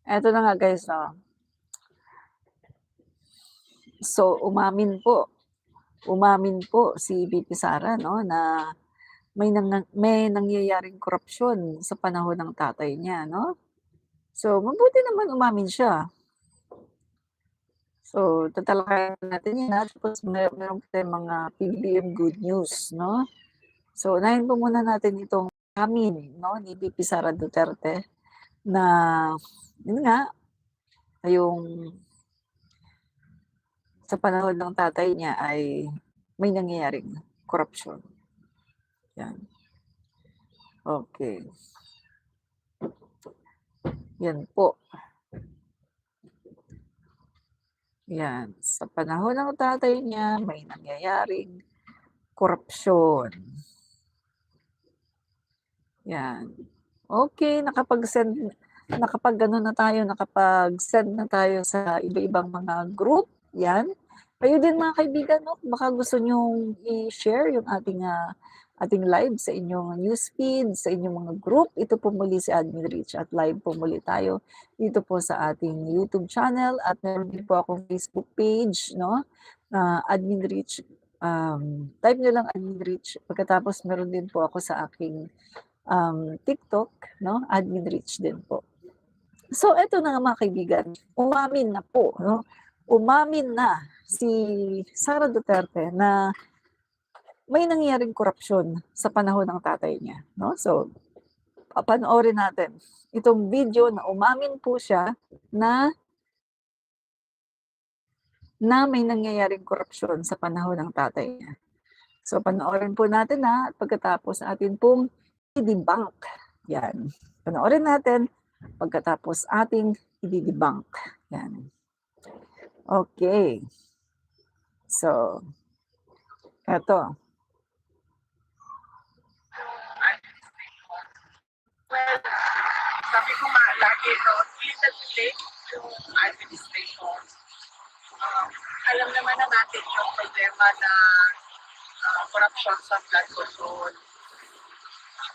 Eto na nga guys, so umamin po si VP Sara 'no, na may nangyayaring korapsyon sa panahon ng tatay niya 'no. So mabuti naman umamin siya. So tatalakayin natin 'yan, tapos meron pa tayong mga PBBM good news 'no. So unahin po muna natin itong amin 'no ni VP Sara Duterte na yun nga, yung sa panahon ng tatay niya ay may nangyayaring korapsyon, 'yan. Okey, 'yan po, 'yan. Sa panahon ng tatay niya may nangyayaring korapsyon, 'yan. Okey, nakapag-ano na tayo, nakapag-send na tayo sa iba-ibang mga group, 'yan. Kayo din mga kaibigan 'no, baka gusto niyong i-share yung ating live sa inyong newsfeed, sa inyong mga group. Ito po muli si Admin Rich at live po muli tayo dito po sa ating YouTube channel at meron din po akong Facebook page 'no, na Admin Rich. Type niyo lang Admin Rich, pagkatapos meron din po ako sa aking TikTok 'no, Admin Rich din po. So eto na nga mga kaibigan, umamin na po 'no, umamin na si Sara Duterte na may nangyaring korapsyon sa panahon ng tatay niya 'no. So papanoorin natin itong video na umamin po siya na may nangyayaring korapsyon sa panahon ng tatay niya. So panoorin po natin at pagkatapos atin pong i-debunk, 'yan. Panoorin natin pagkatapos ating i-debunk, 'yan. Okay. So, eto. Well, sabi ko nga lagi, no, little mistake yung administration. Alam naman na natin yung problema na corruption sa flood control.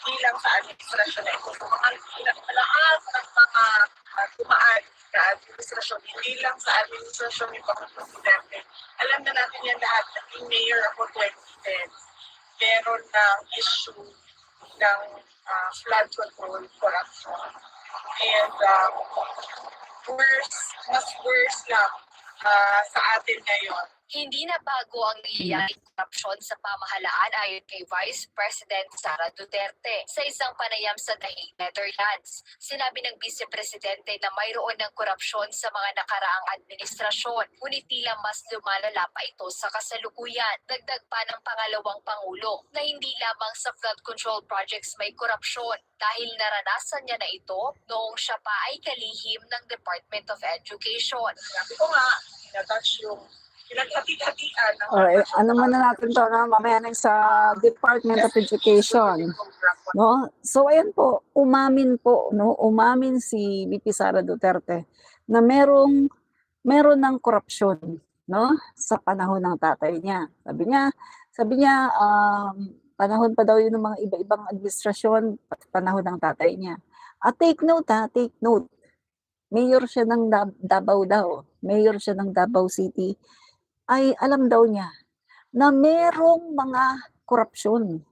Hindi lang sa administrasyon na ito. Sa mga lahat ng mga tumaan na administrasyon, hindi lang sa administrasyon ni Pangulong Duterte. Alam na natin yan lahat. Naging mayor ako 2010. Meron ng issue ng flood control corruption. And mas worse lang sa atin ngayon. Hindi na bago ang nangyayaring korupsyon sa pamahalaan ayon kay Vice President Sara Duterte. Sa isang panayam sa The Hague, Netherlands, sinabi ng Vice Presidente na mayroon ng korupsyon sa mga nakaraang administrasyon, ngunit tila mas lumalala pa ito sa kasalukuyan. Dagdag pa ng pangalawang Pangulo na hindi lamang sa flood control projects may korupsyon dahil naranasan niya na ito noong siya pa ay kalihim ng Department of Education. Sabi ko nga, touch yung pinaghati-hatian ng Ano man na natin to na mamaya na sa Department of Education, no? So ayan po, umamin si VP Sara Duterte na meron ng korapsyon, no, sa panahon ng tatay niya. Sabi niya panahon pa daw yun ng mga iba-ibang administrasyon, panahon ng tatay niya. At take note, mayor siya ng mayor siya ng Davao City, ay alam daw niya na merong mga korapsyon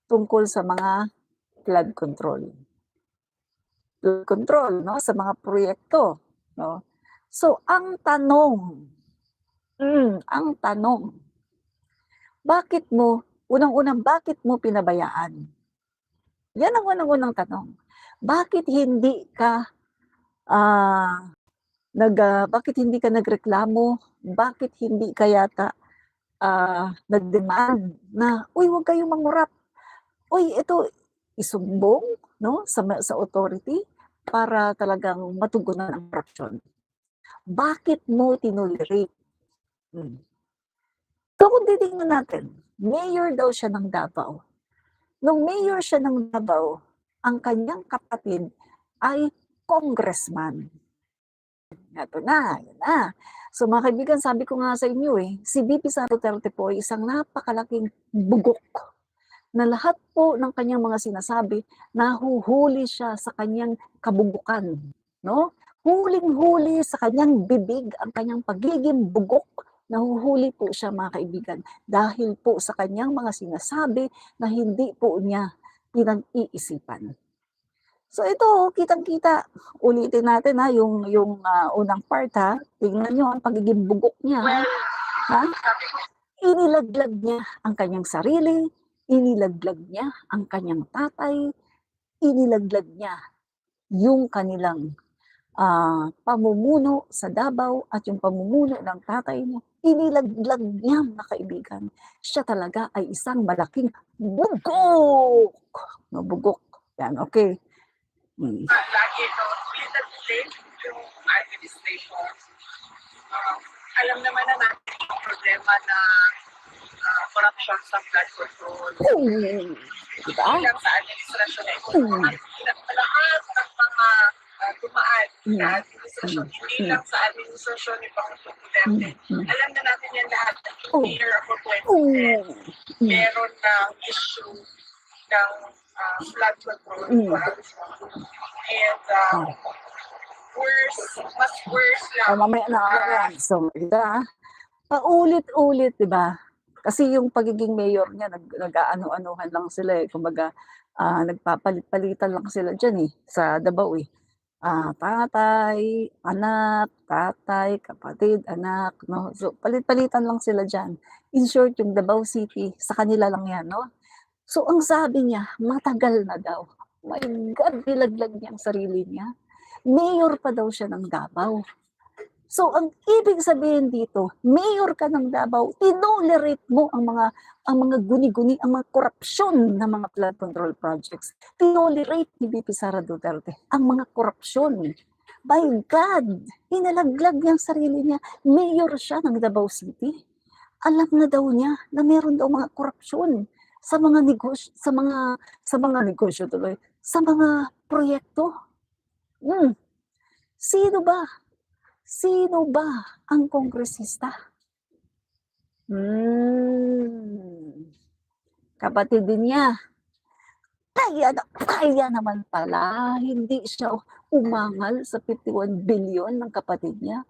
tungkol sa mga flood control. Flood control, no, sa mga proyekto, no. So ang tanong, bakit mo pinabayaan? Yan ang unang-unang tanong. Bakit hindi ka nagreklamo? Bakit hindi ka yata nag-demand na, "Uy, huwag kayong mangurap. Uy, ito isumbong, no, sa authority para talagang matugunan ang korupsyon." Bakit mo tinolerate? So kung titingnan natin, mayor daw siya ng Davao. Nung mayor siya ng Davao, ang kanyang kapatid ay congressman. Eto na, yan na. So mga kaibigan, sabi ko nga sa inyo si VP Sara Duterte po ay isang napakalaking bugok na lahat po ng kanyang mga sinasabi, nahuhuli siya sa kanyang kabubukan, no? huling-huli sa kanyang bibig ang kanyang pagiging bugok. Nahuhuli po siya mga kaibigan dahil po sa kanyang mga sinasabi na hindi po niya pinag-iisipan. So ito, kitang-kita, ulitin natin ha, yung unang part ha, tingnan nyo ang pagiging bugok niya ha. Well, Ha? sabi ko, Inilaglag niya ang kanyang sarili, inilaglag niya ang kanyang tatay, inilaglag niya yung kanilang pamumuno sa Davao at yung pamumuno ng tatay niya. Inilaglag niya mga kaibigan. Siya talaga ay isang malaking bugok. No, bugok. Yan, okay. lagi ito, ulit yung administration. Alam naman na natin yung problema na corruption sa flood control. Diba? Hindi lang sa administrasyon na ito. Lahat ng mga dumaan na administrasyon, hindi lang sa administrasyon ni Pangulong Duterte. Alam na natin yan lahat. Year for 2010, meron ng issue ng flood control. And mas worse lang. Mamaya na. So, diba? Paulit-ulit, diba? Kasi yung pagiging mayor niya, nag-ano-anuhan lang sila eh. Kumbaga, nagpapalit-palitan lang sila dyan eh, sa Davao eh. Tatay, anak, tatay, kapatid, anak, no? So, palit-palitan lang sila dyan. In short, yung Davao City, sa kanila lang yan, no? So, ang sabi niya, matagal na daw. My God, nilaglag niya ang sarili niya. Mayor pa daw siya ng Davao. So, ang ibig sabihin dito, mayor ka ng Davao, tinolerate mo ang mga guni-guni, ang mga korupsyon ng mga flood control projects. Tinolerate ni VP Sara Duterte ang mga korupsyon. By God, inalaglag niya ang sarili niya. Mayor siya ng Davao City. Alam na daw niya na meron daw mga korupsyon sa mga negosyo, sa mga negosyo tuloy, sa mga proyekto. Sino ba? Sino ba ang kongresista? Kapatid din niya. Kaya naman pala, hindi siya umangal sa 51 billion ng kapatid niya.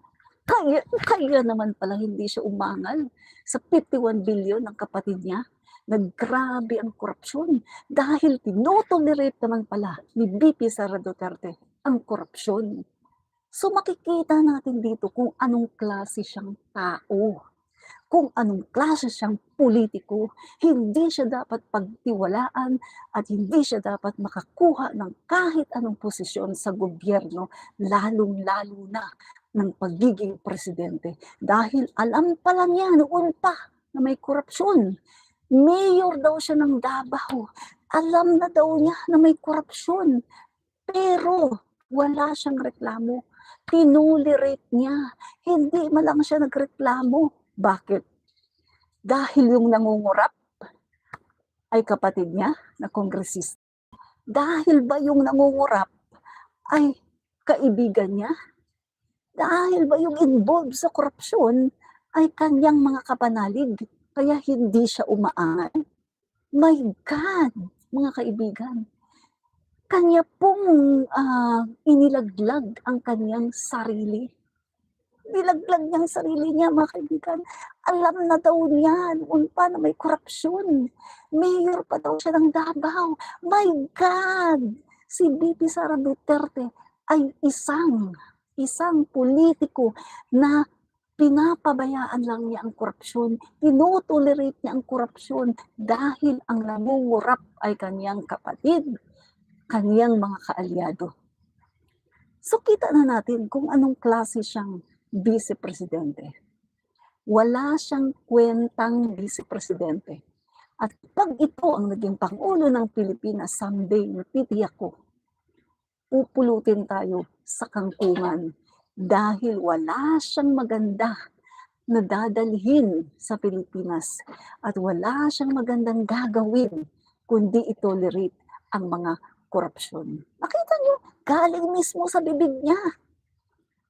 Kaya naman pala hindi siya umangal sa 51 billion ng kapatid niya. Naggrabe ang korupsyon dahil tinotolerate naman pala ni VP Sara Duterte ang korupsyon. So makikita natin dito kung anong klase siyang tao, kung anong klase siyang politiko. Hindi siya dapat pagtiwalaan at hindi siya dapat makakuha ng kahit anong posisyon sa gobyerno, lalong-lalo na ng pagiging presidente. Dahil alam pala niya noon pa na may korupsyon. Mayor daw siya ng Davao. Alam na daw niya na may korupsyon. Pero wala siyang reklamo. Tinulerate niya. Hindi man lang siya nagreklamo. Bakit? Dahil yung nangungurap ay kapatid niya na kongresista. Dahil ba yung nangungurap ay kaibigan niya? Dahil ba yung involved sa korupsyon ay kanyang mga kapanalig? Kaya hindi siya umaangal? My God, mga kaibigan. Kanya pong inilaglag ang kanyang sarili. Nilaglag niya ang sarili niya, mga kaibigan. Alam na daw niya noon pa na may korupsyon. Mayor pa daw siya ng Davao. My God! Si VP Sara Duterte ay isang politiko na pinapabayaan lang niya ang korupsyon. Tinotolerate niya ang korupsyon dahil ang namungurap ay kanyang kapatid, kaniyang mga kaalyado. So kita na natin kung anong klase siyang vice-presidente. Wala siyang kwentang vice-presidente. At pag ito ang naging Pangulo ng Pilipinas someday, natitiyak ko, pupulutin tayo sa kangkungan dahil wala siyang maganda na dadalhin sa Pilipinas at wala siyang magandang gagawin kundi itolerate ang mga korupsyon. Nakita niyo, galing mismo sa bibig niya.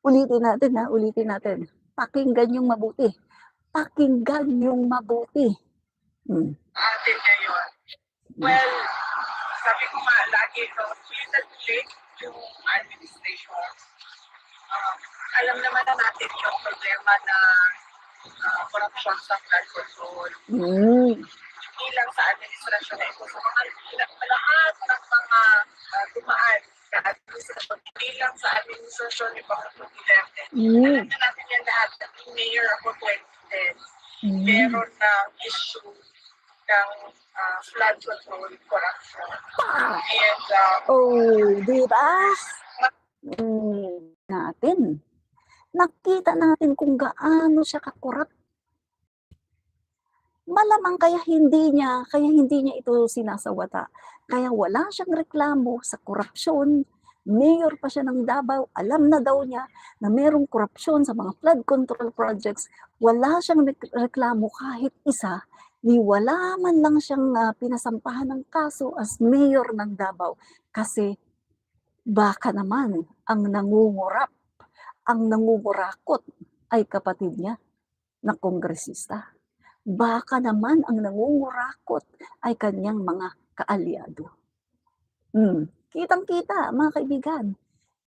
Ulitin natin. Pakinggan yung mabuti. Pakinggan yung mabuti. Atin ngayon. Well, sabi ko nga, lagi ito, little late yung administration. alam naman na natin yung problema na corruption sa flood control. Hindi lang sa administrasyon na ito, sa mga lahat ng mga dumaan sa administrasyon, hindi lang sa administrasyon ni Pangulong Duterte. Alam na natin yan lahat, naging mayor ako 2010. Meron na issue ng flood control corruption. And di ba? Nakita natin kung gaano siya kakurap. Malamang kaya hindi niya ito sinasawata. Kaya wala siyang reklamo sa korupsyon. Mayor pa siya ng Davao, alam na daw niya na merong korupsyon sa mga flood control projects. Wala siyang reklamo kahit isa, ni wala man lang siyang pinasampahan ng kaso as mayor ng Davao. Kasi baka naman ang nangungurap, ang nangungurakot ay kapatid niya na kongresista. Baka naman ang nangungurakot ay kanyang mga kaalyado. Kitang-kita, mga kaibigan.